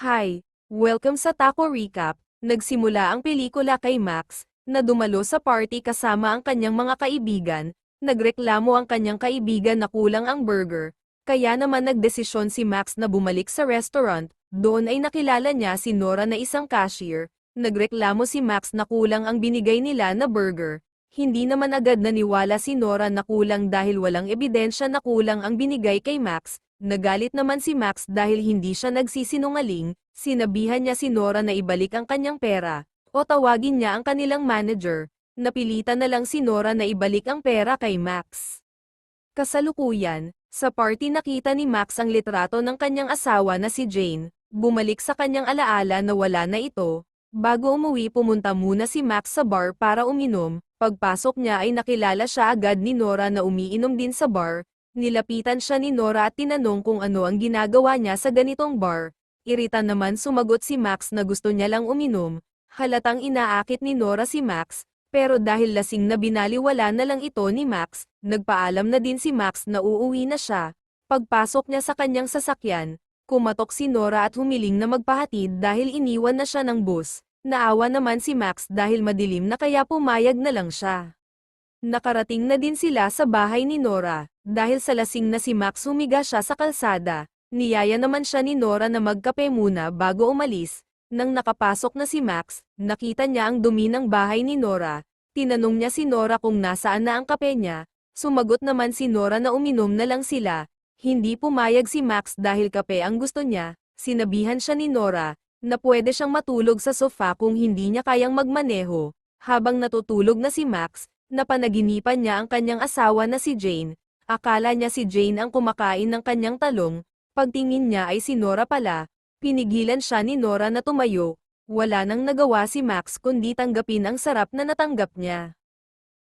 Hi! Welcome sa Taco Recap. Nagsimula ang pelikula kay Max, na dumalo sa party kasama ang kanyang mga kaibigan. Nagreklamo ang kanyang kaibigan na kulang ang burger. Kaya naman nagdesisyon si Max na bumalik sa restaurant. Doon ay nakilala niya si Nora na isang cashier. Nagreklamo si Max na kulang ang binigay nila na burger. Hindi naman agad naniwala si Nora na kulang dahil walang ebidensya na kulang ang binigay kay Max. Nagalit naman si Max dahil hindi siya nagsisinungaling, sinabihan niya si Nora na ibalik ang kanyang pera, o tawagin niya ang kanilang manager. Napilitan na lang si Nora na ibalik ang pera kay Max. Kasalukuyan, sa party nakita ni Max ang litrato ng kanyang asawa na si Jane. Bumalik sa kanyang alaala na wala na ito. Bago umuwi pumunta muna si Max sa bar para uminom. Pagpasok niya ay nakilala siya agad ni Nora na umiinom din sa bar. Nilapitan siya ni Nora at tinanong kung ano ang ginagawa niya sa ganitong bar. Iritan naman sumagot si Max na gusto niya lang uminom. Halatang inaakit ni Nora si Max, pero dahil lasing na binaliwala na lang ito ni Max, nagpaalam na din si Max na uuwi na siya. Pagpasok niya sa kanyang sasakyan, kumatok si Nora at humiling na magpahatid dahil iniwan na siya ng bus. Naawa naman si Max dahil madilim na kaya pumayag na lang siya. Nakarating na din sila sa bahay ni Nora. Dahil sa lasing na si Max humiga siya sa kalsada, niyaya naman siya ni Nora na magkape muna bago umalis. Nang nakapasok na si Max, nakita niya ang dumi ng bahay ni Nora. Tinanong niya si Nora kung nasaan na ang kape niya. Sumagot naman si Nora na uminom na lang sila. Hindi pumayag si Max dahil kape ang gusto niya. Sinabihan siya ni Nora na pwede siyang matulog sa sofa kung hindi niya kayang magmaneho. Habang natutulog na si Max, napanaginipan niya ang kanyang asawa na si Jane. Akala niya si Jane ang kumakain ng kanyang talong. Pagtingin niya ay si Nora pala. Pinigilan siya ni Nora na tumayo. Wala nang nagawa si Max kundi tanggapin ang sarap na natanggap niya.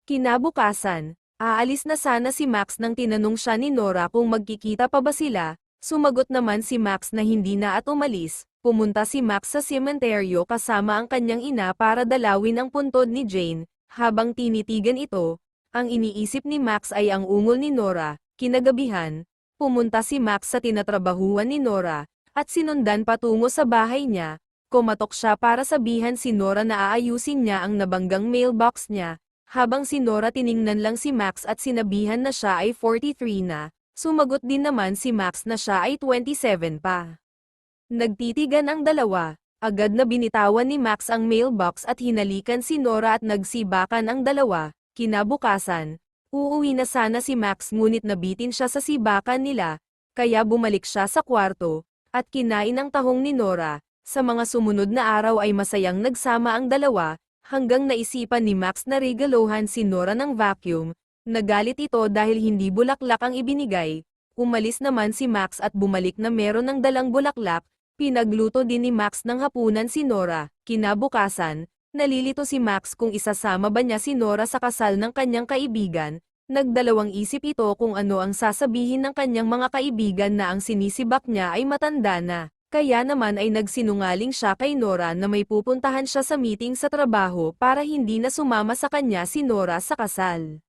Kinabukasan, aalis na sana si Max nang tinanong siya ni Nora kung magkikita pa ba sila. Sumagot naman si Max na hindi na at umalis. Pumunta si Max sa sementeryo kasama ang kanyang ina para dalawin ang puntod ni Jane. Habang tinitigan ito, ang iniisip ni Max ay ang ungol ni Nora. Kinagabihan, pumunta si Max sa tinatrabahuan ni Nora, at sinundan patungo sa bahay niya. Kumatok siya para sabihan si Nora na aayusin niya ang nabanggang mailbox niya. Habang si Nora tiningnan lang si Max at sinabihan na siya ay 43 na, sumagot din naman si Max na siya ay 27 pa. Nagtitigan ang dalawa. Agad na binitawan ni Max ang mailbox at hinalikan si Nora at nagsibakan ang dalawa. Kinabukasan, uuwi na sana si Max ngunit nabitin siya sa sibakan nila, kaya bumalik siya sa kwarto, at kinain ang tahong ni Nora. Sa mga sumunod na araw ay masayang nagsama ang dalawa, hanggang naisipan ni Max na regalohan si Nora ng vacuum. Nagalit ito dahil hindi bulaklak ang ibinigay. Umalis naman si Max at bumalik na meron ng dalang bulaklak. Pinagluto din ni Max ng hapunan si Nora. Kinabukasan, nalilito si Max kung isasama ba niya si Nora sa kasal ng kanyang kaibigan. Nagdalawang isip ito kung ano ang sasabihin ng kanyang mga kaibigan na ang sinisibak niya ay matanda na. Kaya naman ay nagsinungaling siya kay Nora na may pupuntahan siya sa meeting sa trabaho para hindi na sumama sa kanya si Nora sa kasal.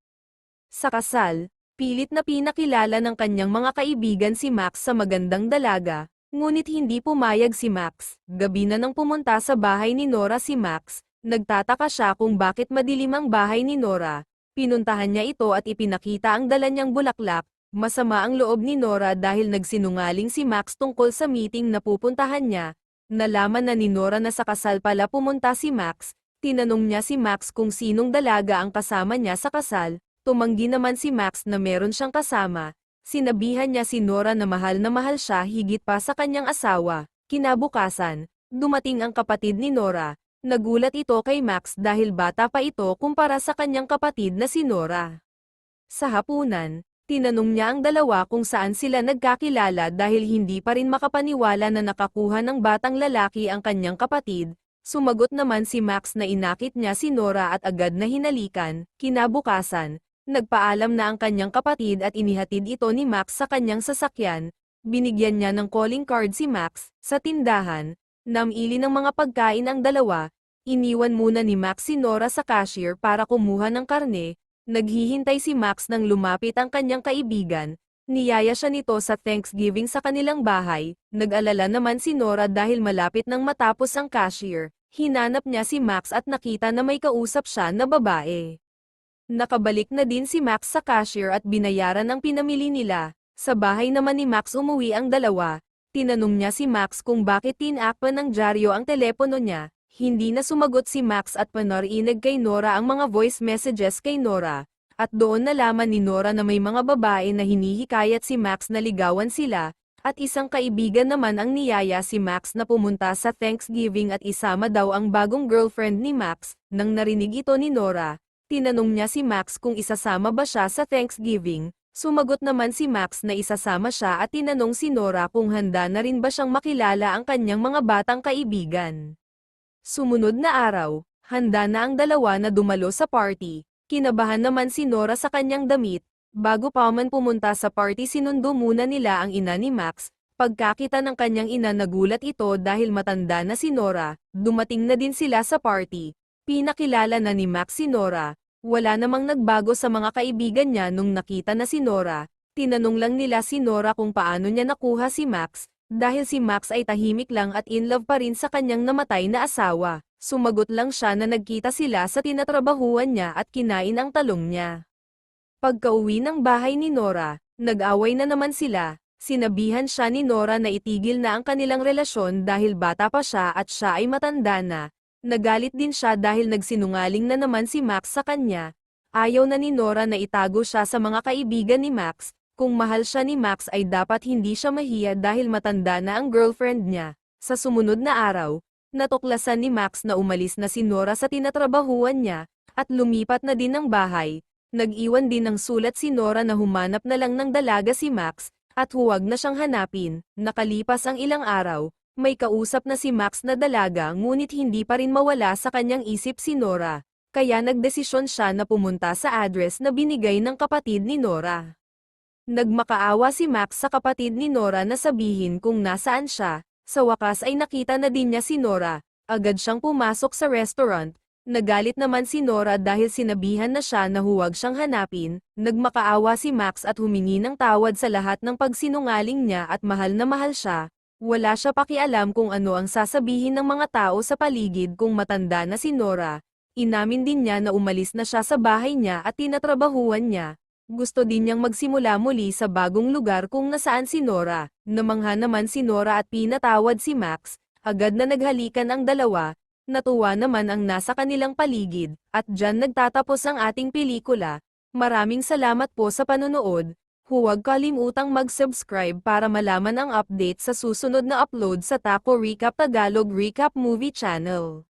Sa kasal, pilit na pinakilala ng kanyang mga kaibigan si Max sa magandang dalaga. Ngunit hindi pumayag si Max. Gabi na nang pumunta sa bahay ni Nora si Max. Nagtataka siya kung bakit madilim ang bahay ni Nora. Pinuntahan niya ito at ipinakita ang dala niyang bulaklak. Masama ang loob ni Nora dahil nagsinungaling si Max tungkol sa meeting na pupuntahan niya. Nalaman na ni Nora na sa kasal pala pumunta si Max. Tinanong niya si Max kung sinong dalaga ang kasama niya sa kasal. Tumanggi naman si Max na meron siyang kasama. Sinabihan niya si Nora na mahal siya higit pa sa kanyang asawa. Kinabukasan, dumating ang kapatid ni Nora. Nagulat ito kay Max dahil bata pa ito kumpara sa kanyang kapatid na si Nora. Sa hapunan, tinanong niya ang dalawa kung saan sila nagkakilala dahil hindi pa rin makapaniwala na nakakuha ng batang lalaki ang kanyang kapatid. Sumagot naman si Max na inakit niya si Nora at agad na hinalikan. Kinabukasan, nagpaalam na ang kanyang kapatid at inihatid ito ni Max sa kanyang sasakyan. Binigyan niya ng calling card si Max. Sa tindahan, namili ng mga pagkain ang dalawa. Iniwan muna ni Max si Nora sa cashier para kumuha ng karne. Naghihintay si Max nang lumapit ang kanyang kaibigan. Niyaya siya nito sa Thanksgiving sa kanilang bahay. Nag-alala naman si Nora dahil malapit nang matapos ang cashier. Hinanap niya si Max at nakita na may kausap siya na babae. Nakabalik na din si Max sa cashier at binayaran ang pinamili nila. Sa bahay naman ni Max umuwi ang dalawa. Tinanong niya si Max kung bakit tinakpan ng dyaryo ang telepono niya. Hindi na sumagot si Max at panarinig kay Nora ang mga voice messages kay Nora. At doon nalaman ni Nora na may mga babae na hinihikayat si Max na ligawan sila, at isang kaibigan naman ang niyaya si Max na pumunta sa Thanksgiving at isama daw ang bagong girlfriend ni Max. Nang narinig ito ni Nora, tinanong niya si Max kung isasama ba siya sa Thanksgiving. Sumagot naman si Max na isasama siya at tinanong si Nora kung handa na rin ba siyang makilala ang kanyang mga batang kaibigan. Sumunod na araw, handa na ang dalawa na dumalo sa party. Kinabahan naman si Nora sa kanyang damit. Bago pa man pumunta sa party sinundo muna nila ang ina ni Max. Pagkakita ng kanyang ina nagulat ito dahil matanda na si Nora. Dumating na din sila sa party. Pinakilala na ni Max si Nora. Wala namang nagbago sa mga kaibigan niya nung nakita na si Nora. Tinanong lang nila si Nora kung paano niya nakuha si Max. Dahil si Max ay tahimik lang at in love pa rin sa kanyang namatay na asawa. Sumagot lang siya na nagkita sila sa tinatrabahuan niya at kinain ang talong niya. Pagkauwi ng bahay ni Nora, nag-away na naman sila. Sinabihan siya ni Nora na itigil na ang kanilang relasyon dahil bata pa siya at siya ay matanda na. Nagalit din siya dahil nagsinungaling na naman si Max sa kanya. Ayaw na ni Nora na itago siya sa mga kaibigan ni Max. Kung mahal siya ni Max ay dapat hindi siya mahiya dahil matanda na ang girlfriend niya. Sa sumunod na araw, natuklasan ni Max na umalis na si Nora sa tinatrabahuan niya, at lumipat na din ng bahay. Nag-iwan din ng sulat si Nora na humanap na lang ng dalaga si Max, at huwag na siyang hanapin. Nakalipas ang ilang araw, may kausap na si Max na dalaga ngunit hindi pa rin mawala sa kanyang isip si Nora. Kaya nagdesisyon siya na pumunta sa address na binigay ng kapatid ni Nora. Nagmakaawa si Max sa kapatid ni Nora na sabihin kung nasaan siya. Sa wakas ay nakita na din niya si Nora. Agad siyang pumasok sa restaurant. Nagalit naman si Nora dahil sinabihan na siya na huwag siyang hanapin. Nagmakaawa si Max at humingi ng tawad sa lahat ng pagsinungaling niya at mahal na mahal siya. Wala siya pakialam kung ano ang sasabihin ng mga tao sa paligid kung matanda na si Nora. Inamin din niya na umalis na siya sa bahay niya at tinatrabahuan niya. Gusto din niyang magsimula muli sa bagong lugar kung nasaan si Nora. Namangha naman si Nora at pinatawad si Max. Agad na naghalikan ang dalawa. Natuwa naman ang nasa kanilang paligid. At dyan nagtatapos ang ating pelikula. Maraming salamat po sa panonood. Huwag kalimutang mag-subscribe para malaman ang update sa susunod na upload sa Taco Recap Tagalog Recap Movie Channel.